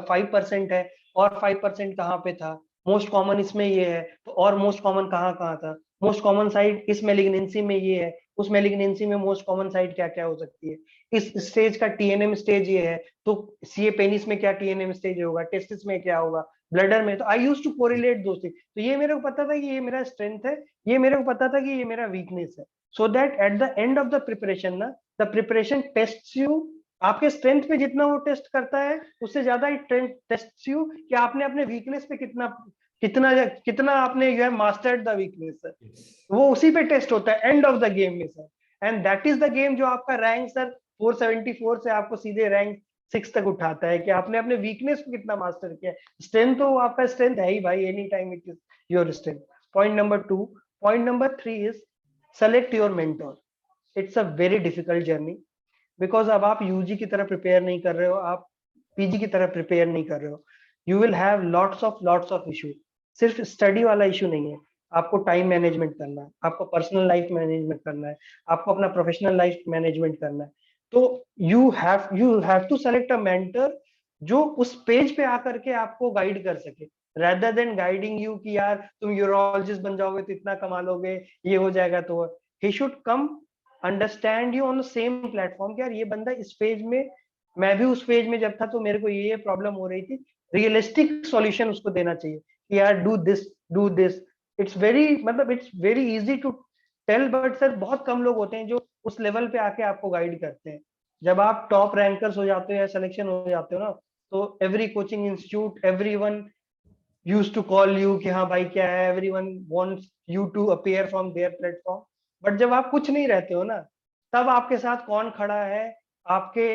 5% है और 5% कहाँ पे था, मोस्ट कॉमन इसमें ये है, तो और मोस्ट कॉमन कहाँ कहाँ था, मोस्ट कॉमन साइड इस मेलिग्नेंसी में ये है, उस मेलिग्नेंसी में मोस्ट कॉमन साइड क्या क्या हो सकती है, इस स्टेज का टीएनएम स्टेज ये है, तो सीए पेनिस में क्या टीएनएम स्टेज होगा, टेस्टिस में क्या होगा, ब्लडर में। तो आई यूज टू कोरिलेट दो थिंग। तो ये मेरे को पता था कि ये मेरा स्ट्रेंथ है, ये मेरे को पता था कि ये मेरा वीकनेस है, so that at the end of the preparation ना, द प्रिपरेशन टेस्ट्स यू, आपके स्ट्रेंथ पे जितना वो टेस्ट करता है, उससे ज्यादा इट टेस्ट्स यू कि आपने अपने वीकनेस पे कितना कितना कितना आपने you have mastered the weakness sir. वो उसी पे टेस्ट होता है एंड ऑफ द गेम में sir, and that is the game जो आपका रैंक सर 474 से आपको सीधे रैंक 6 तक उठाता है, कि आपने अपने वीकनेस को कितना मास्टर किया। स्ट्रेंथ तो आपका स्ट्रेंथ है ही भाई, any time it is your strength. Point number 2। Point number 3 is select your mentor. It's a very difficult journey, because अब आप यूजी की तरह प्रिपेयर नहीं कर रहे हो, आप पीजी की तरह प्रिपेयर नहीं कर रहे हो, you will have lots of issue. सिर्फ स्टडी वाला इशू नहीं है, आपको टाइम मैनेजमेंट करना है, आपको पर्सनल लाइफ मैनेजमेंट करना है, आपको अपना प्रोफेशनल लाइफ मैनेजमेंट करना है। तो you have to select a mentor जो उस पेज पे आकर के आपको गाइड कर सके, rather देन गाइडिंग यू कि यार तुम यूरोलॉजिस्ट बन जाओगे तो इतना कमा लोगे, ये हो जाएगा। तो he should come understand you on the same platform कि यार ये बंदा इस पेज में, मैं भी उस पेज में जब था तो मेरे को ये प्रॉब्लम हो रही थी, रियलिस्टिक सॉल्यूशन उसको देना चाहिए कि यार डू दिस। इट्स वेरी, मतलब it's very easy to tell, but sir बहुत कम लोग होते हैं जो उस लेवल पे आके आपको गाइड करते हैं। जब आप टॉप रैंकर्स हो जाते हो या सिलेक्शन हो जाते हो ना, तो every coaching institute, everyone used to call you कि हाँ भाई क्या है, everyone wants you to appear from there platform. But जब आप कुछ नहीं रहते हो ना, तब आपके साथ कौन खड़ा है आपके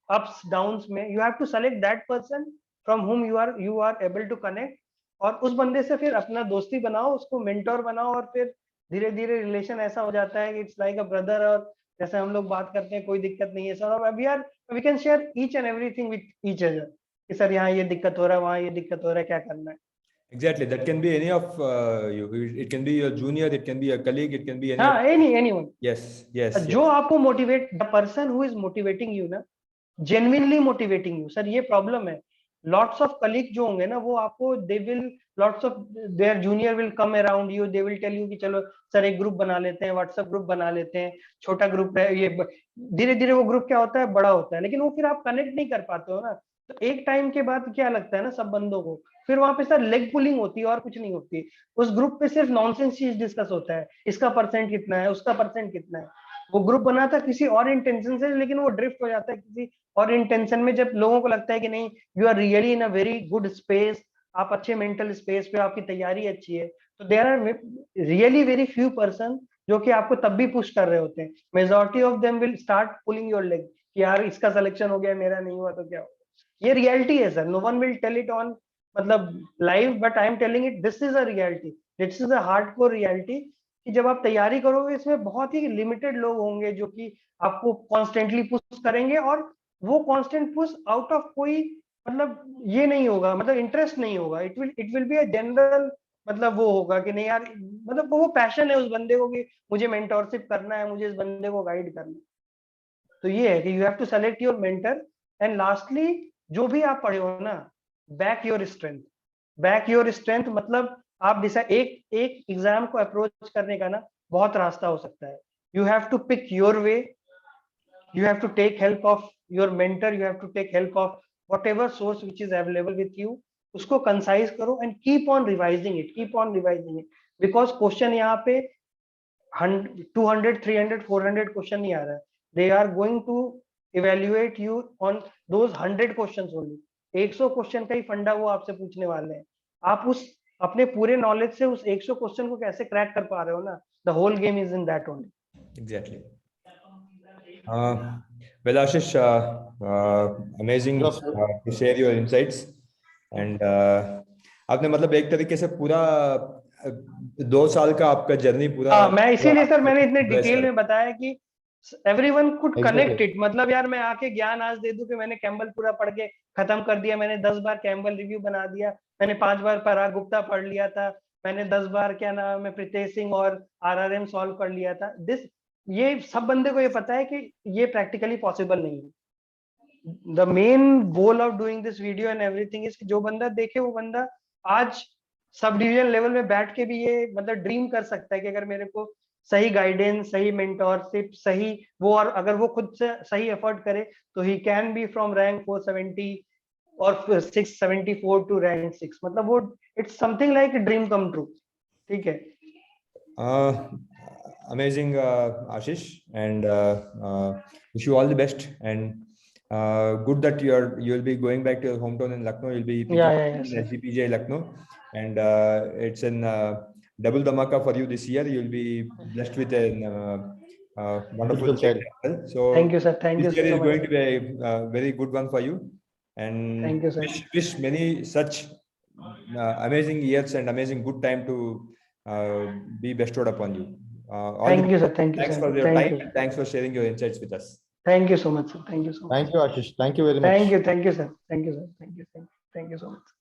अप्स डाउन्स में, you have to select that person from whom you are able to connect, और उस बंदे से फिर अपना दोस्ती बनाओ, उसको मेंटोर बनाओ, और फिर धीरे धीरे रिलेशन ऐसा हो जाता है कि इट्स लाइक अ ब्रदर। और जैसे हम लोग बात करते हैं, कोई दिक्कत नहीं है sir, we can share each and everything with each other कि सर यहाँ ये दिक्कत हो रहा है, वहाँ ये दिक्कत हो रहा है, क्या करना है। Exactly. That can be any of you. It can be your junior, it can be a colleague, it can be any of. हाँ, एनीवन। Yes, yes, जो yes. आपको motivate, the person who is motivating you ना, genuinely motivating you. Sir ये problem है, lots of colleague जो होंगे ना, वो आपको they will, lots of their junior will come around you, they will tell you कि चलो सर एक ग्रुप बना लेते हैं, व्हाट्सएप ग्रुप बना लेते हैं, छोटा ग्रुप है ये। धीरे धीरे वो ग्रुप क्या होता है, बड़ा होता है, लेकिन वो फिर आप कनेक्ट नहीं कर पाते हो ना। तो एक टाइम के बाद क्या लगता है ना सब बंदों को, फिर वहां पे सर लेग पुलिंग होती है और कुछ नहीं होती। उस ग्रुप पे सिर्फ नॉनसेंस चीज डिस्कस होता है, इसका परसेंट कितना है, उसका परसेंट कितना है। वो ग्रुप बना था किसी और इंटेंशन से, लेकिन वो ड्रिफ्ट हो जाता है किसी और इंटेंशन में, जब लोगों को लगता है कि नहीं you are really in a very good space, आप अच्छे मेंटल स्पेस पे, आपकी तैयारी अच्छी है, तो there are really very few person जो कि आपको तब भी पुश कर रहे होते हैं। Majority of them will start pulling your leg कि यार इसका सिलेक्शन हो गया, मेरा नहीं हुआ तो क्या होगा। ये रियलिटी है sir, no one will tell it on मतलब live, but I am telling it, this is a reality, this is a hardcore reality, कि जब आप तैयारी करोगे इसमें बहुत ही लिमिटेड लोग होंगे जो कि आपको कॉन्स्टेंटली पुश करेंगे, और वो कांस्टेंट पुश आउट ऑफ कोई मतलब ये नहीं होगा, मतलब इंटरेस्ट नहीं होगा, it will be a general, मतलब वो होगा कि नहीं यार, मतलब वो पैशन है उस बंदे को कि मुझे मेंटोरशिप करना है, मुझे इस बंदे को गाइड करना है। तो ये है कि you have to select your mentor, and lastly जो भी आप पढ़े हो ना, back your strength. Back your strength मतलब आप एक एग्जाम को अप्रोच करने का ना बहुत रास्ता हो सकता है। You have to pick your way, you have to take help of your mentor, you have to take help of whatever source which is available with you, उसको concise करो and keep on revising it, because question यहाँ पे 200 300 400 question नहीं आ रहा है, they are going to evaluate you on those 100 questions only। 100 question का ही फंडा वो आपसे पूछने वाले हैं, आप उस अपने पूरे नॉलेज से उस 100 क्वेश्चन को कैसे क्रैक कर पा रहे हो ना, the whole game is in that only। Exactly. Well, Ashish, amazing Yes, sir. to share your insights, and आपने मतलब एक तरीके से पूरा 2 साल का आपका जर्नी पूरा हाँ, मैं इसीलिए सर मैंने इतने address डिटेल कर- में बताया कि everyone could Exactly. Connect it. मतलब यार मैं आके ज्ञान आज दे दूं कि मैंने कैम्बल पूरा पढ़ के खत्म कर दिया, मैंने 10 बार कैम्बल रिव्यू बना दिया, मैंने 5 बार पराग गुप्ता पढ़ लिया था, मैंने 10 बार क्या नाम है प्रीतेश सिंह और आरआरएम सॉल्व कर लिया था। ये सब बंदे को ये पता है कि ये प्रैक्टिकली पॉसिबल नहीं है। The main goal of doing this video and everything is जो बंदा देखे वो बंदा आज सब डिवीजन लेवल में बैठ के भी ये मतलब ड्रीम कर सकता है कि अगर मेरे को सही गाइडेंस, सही मेंटोरशिप, सही वो, और अगर वो खुद से सही एफर्ट करे तो he can be from rank 470 और 674 टू रैंक 6। मतलब वो it's something like dream come true. ठीक है। Amazing, Ashish, and wish you all the best, and good that you'll be going back to your hometown in Lucknow. You'll be Yeah, in sir. SGPJ Lucknow, and it's in double dhamaka for you this year. You'll be blessed with a wonderful Beautiful child. child. So Thank you, sir. Thank you this year so is much. going to be a very good one for you, and Thank you, sir. wish many such amazing years and amazing good time to be bestowed upon you. All Thank the you, sir. Thank you, thanks sir. for your Thank time. you. Thanks for sharing your insights with us. Thank you so much, sir. Thank you so much. Thank you, Ashish. Thank you very much. Thank you, sir. Thank you, sir. Thank you, sir. Thank you so much.